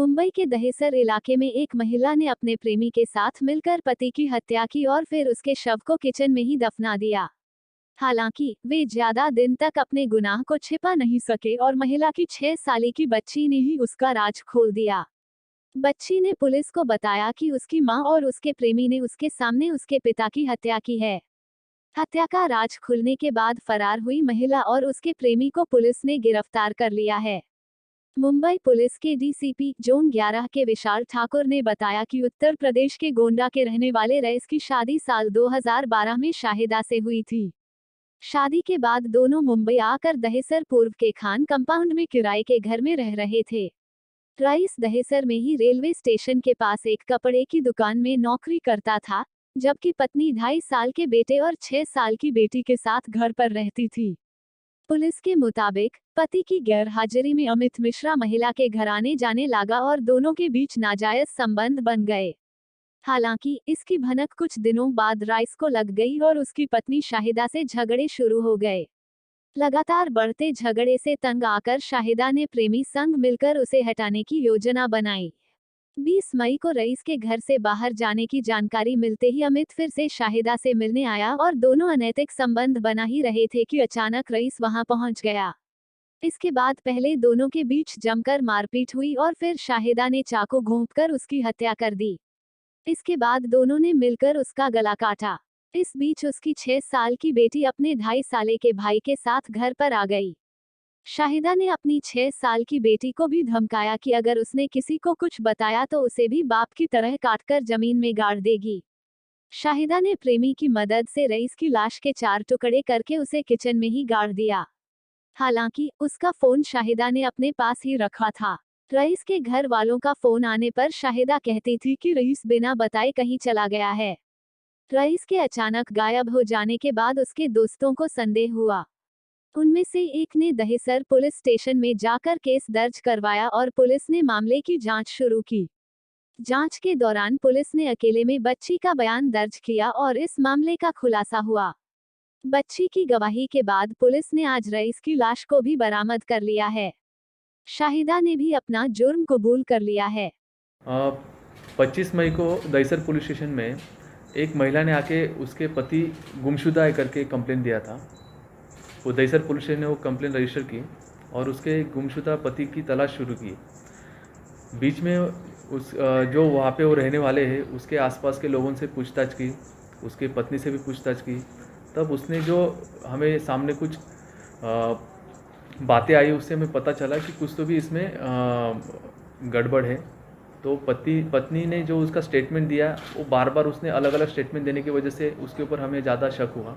मुंबई के दहेसर इलाके में एक महिला ने अपने प्रेमी के साथ मिलकर पति की हत्या की और फिर उसके शव को किचन में ही दफना दिया। हालांकि वे ज्यादा दिन तक अपने गुनाह को छिपा नहीं सके और महिला की 6 साल की बच्ची ने ही उसका राज खोल दिया। बच्ची ने पुलिस को बताया कि उसकी मां और उसके प्रेमी ने उसके सामने उसके पिता की हत्या की है। हत्या का राज खुलने के बाद फरार हुई महिला और उसके प्रेमी को पुलिस ने गिरफ्तार कर लिया है। मुंबई पुलिस के डीसीपी जोन 11 के विशाल ठाकुर ने बताया कि उत्तर प्रदेश के गोंडा के रहने वाले रईस की शादी साल 2012 में शाहिदा से हुई थी। शादी के बाद दोनों मुंबई आकर दहेसर पूर्व के खान कंपाउंड में किराए के घर में रह रहे थे। रईस दहेसर में ही रेलवे स्टेशन के पास एक कपड़े की दुकान में नौकरी करता था, जबकि पत्नी 2.5 साल के बेटे और 6 साल की बेटी के साथ घर पर रहती थी। पुलिस के मुताबिक पति की गैरहाजिरी में अमित मिश्रा महिला के घर आने जाने लगा और दोनों के बीच नाजायज संबंध बन गए। हालांकि इसकी भनक कुछ दिनों बाद राइस को लग गई और उसकी पत्नी शाहिदा से झगड़े शुरू हो गए। लगातार बढ़ते झगड़े से तंग आकर शाहिदा ने प्रेमी संग मिलकर उसे हटाने की योजना बनाई। 20 मई को रईस के घर से बाहर जाने की जानकारी मिलते ही अमित फिर से शाहिदा से मिलने आया और दोनों अनैतिक संबंध बना ही रहे थे कि अचानक रईस वहां पहुंच गया। इसके बाद पहले दोनों के बीच जमकर मारपीट हुई और फिर शाहिदा ने चाकू घोंपकर उसकी हत्या कर दी। इसके बाद दोनों ने मिलकर उसका गला काटा। इस बीच उसकी 6 साल की बेटी अपने 2.5 साल के भाई के साथ घर पर आ गई। शाहिदा ने अपनी 6 साल की बेटी को भी धमकाया कि अगर उसने किसी को कुछ बताया तो उसे भी बाप की तरह काटकर जमीन में गाड़ देगी। शाहिदा ने प्रेमी की मदद से रईस की लाश के 4 टुकड़े करके उसे किचन में ही गाड़ दिया। हालांकि उसका फोन शाहिदा ने अपने पास ही रखा था। रईस के घर वालों का फोन आने पर शाहिदा कहती थी कि रईस बिना बताए कहीं चला गया है। रईस के अचानक गायब हो जाने के बाद उसके दोस्तों को संदेह हुआ। उनमें से एक ने दहेसर पुलिस स्टेशन में जाकर केस दर्ज करवाया और पुलिस ने मामले की जांच शुरू की। जांच के दौरान पुलिस ने अकेले में बच्ची का बयान दर्ज किया और इस मामले का खुलासा हुआ। बच्ची की गवाही के बाद पुलिस ने आज रईस की लाश को भी बरामद कर लिया है। शाहिदा ने भी अपना जुर्म कबूल कर लिया है। 25 मई को दहीसर पुलिस स्टेशन में एक महिला ने आके उसके पति गुमशुदा है करके कंप्लेंट दिया था। वो दहीसर पुलिस स्टेशन ने वो कंप्लेंट रजिस्टर की और उसके गुमशुदा पति की तलाश शुरू की। बीच में उस जो वहाँ पे वो रहने वाले हैं उसके आसपास के लोगों से पूछताछ की, उसके पत्नी से भी पूछताछ की। तब उसने जो हमें सामने कुछ बातें आई उससे हमें पता चला कि कुछ तो भी इसमें गड़बड़ है। तो पत्नी ने जो उसका स्टेटमेंट दिया वो बार बार उसने अलग अलग स्टेटमेंट देने की वजह से उसके ऊपर हमें ज़्यादा शक हुआ।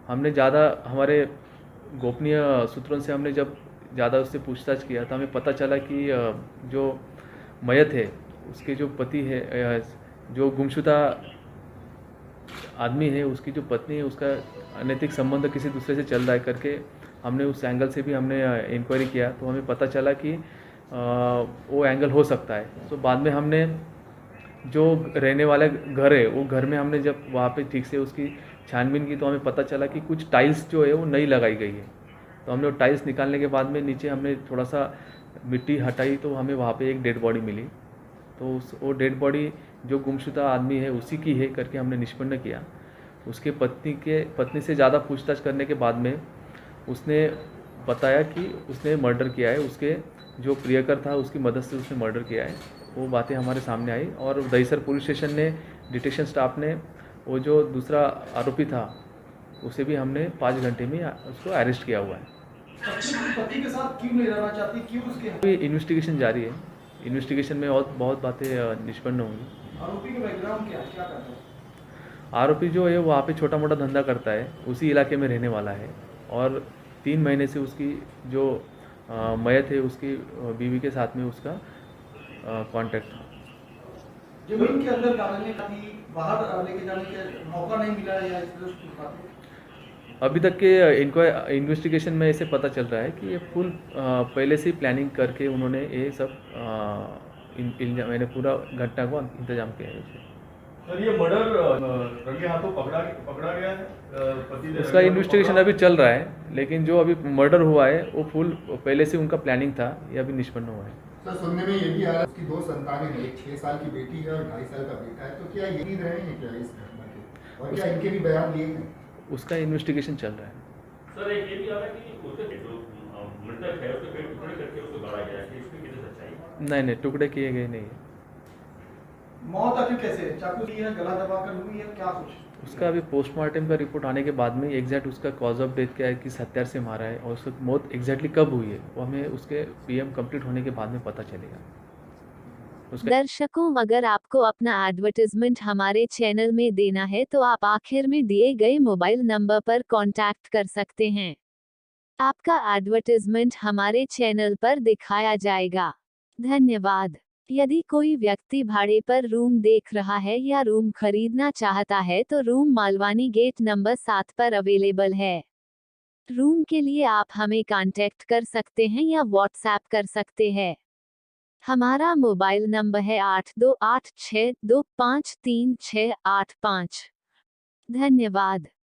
हमने ज़्यादा हमारे गोपनीय सूत्रों से हमने जब ज़्यादा उससे पूछताछ किया तो हमें पता चला कि जो मयत है उसके जो पति है, जो गुमशुदा आदमी है उसकी जो पत्नी है उसका अनैतिक संबंध किसी दूसरे से चल रहा है करके हमने उस एंगल से भी हमने इंक्वायरी किया। तो हमें पता चला कि वो एंगल हो सकता है। तो बाद में हमने जो रहने वाला घर है वो घर में हमने जब वहाँ पे ठीक से उसकी छानबीन की तो हमें पता चला कि कुछ टाइल्स जो है वो नई लगाई गई है। तो हमने वो टाइल्स निकालने के बाद में नीचे हमने थोड़ा सा मिट्टी हटाई तो हमें वहाँ पे एक डेड बॉडी मिली। तो वो डेड बॉडी जो गुमशुदा आदमी है उसी की है करके हमने निष्पन्न किया। उसके पत्नी से ज़्यादा पूछताछ करने के बाद में उसने बताया कि उसने मर्डर किया है, उसके जो प्रियकर था उसकी मदद से उसने मर्डर किया है। वो बातें हमारे सामने आई और दहीसर पुलिस स्टेशन ने डिटेक्शन स्टाफ ने वो जो दूसरा आरोपी था उसे भी हमने 5 घंटे में उसको अरेस्ट किया हुआ है। पति के साथ क्यों नहीं रहना चाहती, क्यों उसके? इन्वेस्टिगेशन जारी है। इन्वेस्टिगेशन में और बहुत बातें निष्पन्न होंगी। आरोपी का बैकग्राउंड क्या करता है? आरोपी जो है वहाँ पे छोटा मोटा धंधा करता है, उसी इलाके में रहने वाला है और 3 महीने से उसकी जो मयत है उसकी बीवी के साथ में उसका कांटेक्ट था। जमीन के अंदर डालने का भी बाहर लेके जाने का मौका नहीं मिला या अभी तक के इन्वेस्टिगेशन में ऐसे पता चल रहा है कि ये फुल पहले से ही प्लानिंग करके उन्होंने ये सब मैंने पूरा घटना को इंतजाम किया है। सर ये मर्डर रंगे हाथों पकड़ा गया है पति? उसका इन्वेस्टिगेशन अभी चल रहा है, लेकिन जो अभी मर्डर हुआ है वो फुल पहले से उनका प्लानिंग था, ये अभी निष्पन्न हुआ है। सर सुनने में ये भी आ रहा है उसकी 2 संतानें हैं, एक 6 साल की बेटी है और 2.5 साल का बेटा है, तो क्या यही रहे हैं क्या इस घटना के, और क्या इनके भी बयान लिए हैं? उसका इन्वेस्टिगेशन चल रहा है। सर एक ये भी आ रहा है कि उसके जो मृतक है उसके पेट टुकड़े करके उसको गाड़ा गया है, इसमें कितनी सच्चाई? नहीं नहीं, टुकड़े किए गए नहीं है। मौत आखिर कैसे है? चाकू ली है, गला दबा कर हुई है, क्या कुछ? उसका अभी पोस्टमार्टम का रिपोर्ट आने के बाद में एग्जैक्ट उसका कॉज ऑफ डेथ क्या है, किस हथियार से मारा है और उसकी मौत एग्जैक्टली कब हुई है, वो हमें उसके पीएम कंप्लीट होने के बाद में पता चलेगा। उसका दर्शकों, अगर आपको अपना एडवर्टाइजमेंट हमारे चैनल में देना है तो आप आखिर में दिए गए मोबाइल नंबर पर कांटेक्ट कर सकते हैं। आपका एडवर्टाइजमेंट हमारे चैनल पर दिखाया जाएगा। धन्यवाद। यदि कोई व्यक्ति भाड़े पर रूम देख रहा है या रूम खरीदना चाहता है तो रूम मालवानी गेट नंबर 7 पर अवेलेबल है। रूम के लिए आप हमें कांटेक्ट कर सकते हैं या व्हाट्सएप कर सकते हैं। हमारा मोबाइल नंबर है 8286253685। धन्यवाद।